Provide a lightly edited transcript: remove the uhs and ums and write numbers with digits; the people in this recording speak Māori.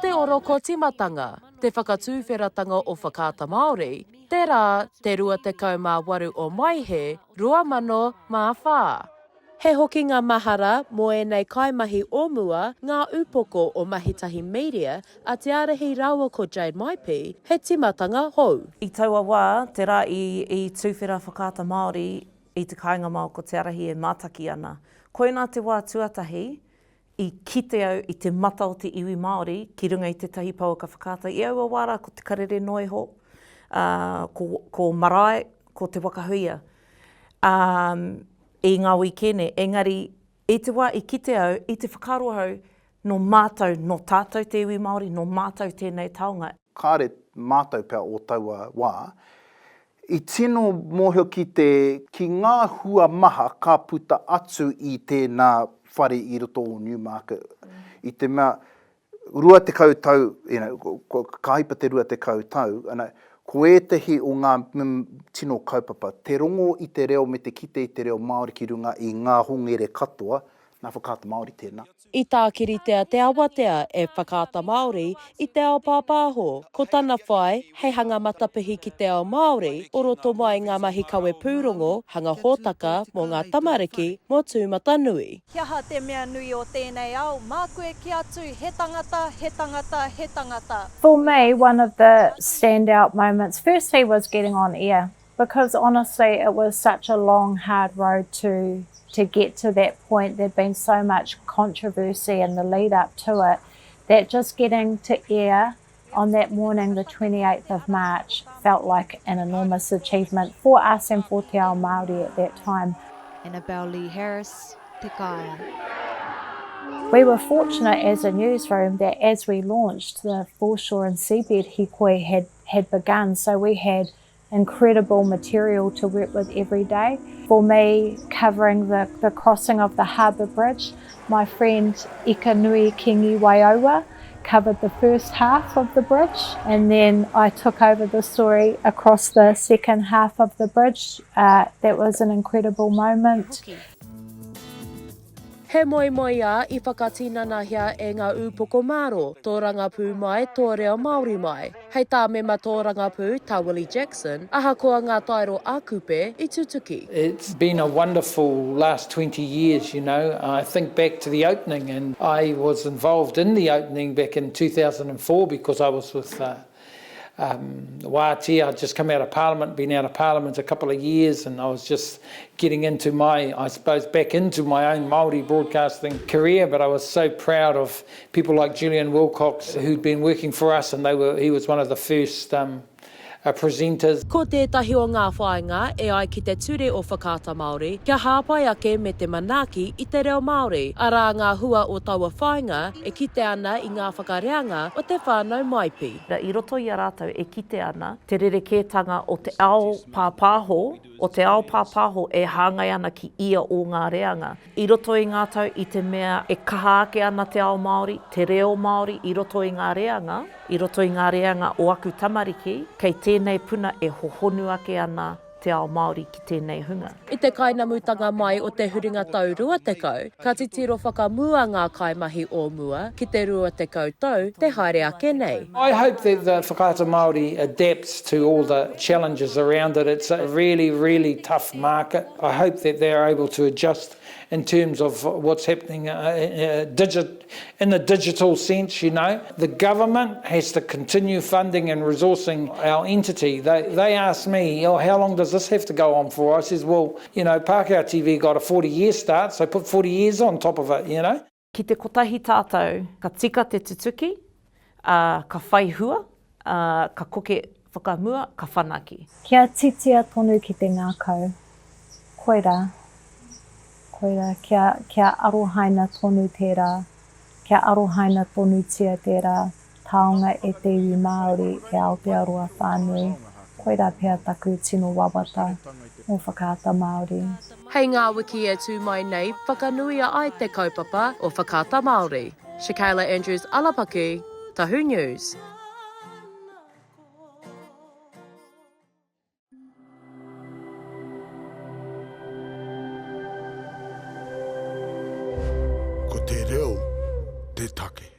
te oroko timatanga, te whakatūwheratanga o Whakaata Māori, tērā te 28 o Maihe, 2004. He hoki ngā mahara mō enei kaimahi ōmua ngā upoko o Mahitahi Media a te arahi rawa ko Jade Maipi, he timatanga hou. I taua wā, te rā i tūwhera Whakaata Māori i te kāinga mau ko te arahi e mātaki ana. Koina te wā tuatahi, i kite au i te mata o te iwi Māori, ki runga i te tahi pauaka whakaata. I aua wāra ko te karere noiho, ko marae, ko te wakahuia. I ngā wikene, engari, i te wā i kite au, i te whakarohau, no mātou, no tātou te iwi Māori, no mātou tēnei taonga. Kāre mātou pia o taua wā, i tino mōhio ki ngā hua maha ka puta atu i tēnā whare i roto o Newmarket. I te mea, rua te kautau, ka haipa te rua te kautau, ko ētahi o ngā tino kaupapa, te rongo i te reo me te kite i te reo Māori ki runga i ngā hongere katoa, nā Whakaata Māori tēnā. I tākiritea te awatea e Whakaata Māori i te ao pāpāho. Ko tana whai, hei hanga matapihi ki te ao Māori, o roto mai ngā mahi kawe pūrongo, hanga hōtaka mō ngā tamariki mō tūmata nui. Kia ha te mea nui o tēnei ao, mā koe ki atu, he tangata, he tangata, he tangata. For me, one of the standout moments, firstly, was getting on air, because honestly, it was such a long, hard road to get to that point. There'd been so much controversy in the lead up to it that just getting to air on that morning, the 28th of March, felt like an enormous achievement for us and for te ao Māori at that time. Annabelle Lee Harris, Te Kaya. We were fortunate as a newsroom that as we launched, the foreshore and seabed hikoi had begun, so we had incredible material to work with every day. For me, covering the crossing of the harbour bridge, my friend Ika Nui Kingi Waioa covered the first half of the bridge, and then I took over the story across the second half of the bridge. That was an incredible moment. He moi a I whakatinanahia e ngā upoko maro, tō rangapū mai, tō reo Māori mai. Hei tā mema tō rangapū, tā Willie Jackson, aha koa ngā tairo ākupe I tutuki. It's been a wonderful last 20 years, you know. I think back to the opening, and I was involved in the opening back in 2004 because I was with Wātea. I'd just come out of Parliament, been out of Parliament a couple of years, and I was just getting into back into my own Māori broadcasting career, but I was so proud of people like Julian Wilcox who'd been working for us, and he was one of the first presenters. Ko tētahi o ngā whāinga e ai ki te ture o Whakaata Māori, kia hāpai ake me te manaki I te reo Māori. Arā ngā hua o taua whāinga e kite ana I ngā whakareanga o te whānau Maipi. I roto I a rātou e kite ana te rerekētanga o te ao pāpāho, o te ao pāpāho e hāngai ana ki ia o ngā reanga. I roto I ngā tau I te mea e kaha ake ana te ao Māori, te reo Māori, I roto I ngā reanga, I roto I ngā reanga o aku tamariki, kei tēnei puna e hohonu ake ana te ao Māori ki tēnei hunga. I te kainamutanga mai o te huringa tau rua tekau, ka titiro whakamua ngā kaimahi o mua ki te rua tekau tau te haere ake nei. I hope that the Whakaata Māori adapts to all the challenges around it. It's a really, really tough market. I hope that they're able to adjust in terms of what's happening in the digital sense, you know. The government has to continue funding and resourcing our entity. They asked me, how long does this have to go on for? I says, well, you know, Pākehā TV got a 40-year start, so put 40 years on top of it, you know. Ki te kotahi tātou, ka tika te tutuki, ka whai hua, ka koke whakamua, ka whanaki. Kia titia tonu ki te ngākau. Koira. Koira, kia arohaina tonu tērā, kia arohaina tonu tia tērā, taonga e te iwi Māori e Aotearoa whānui. Koira pia taku tino wawata o Whakaata Māori. Hei ngā wiki e tū mai nei, whakanuia ai te kaupapa o Whakaata Māori. Shakaila Andrews Alapaku, Tahu News. Ko te reo, te take.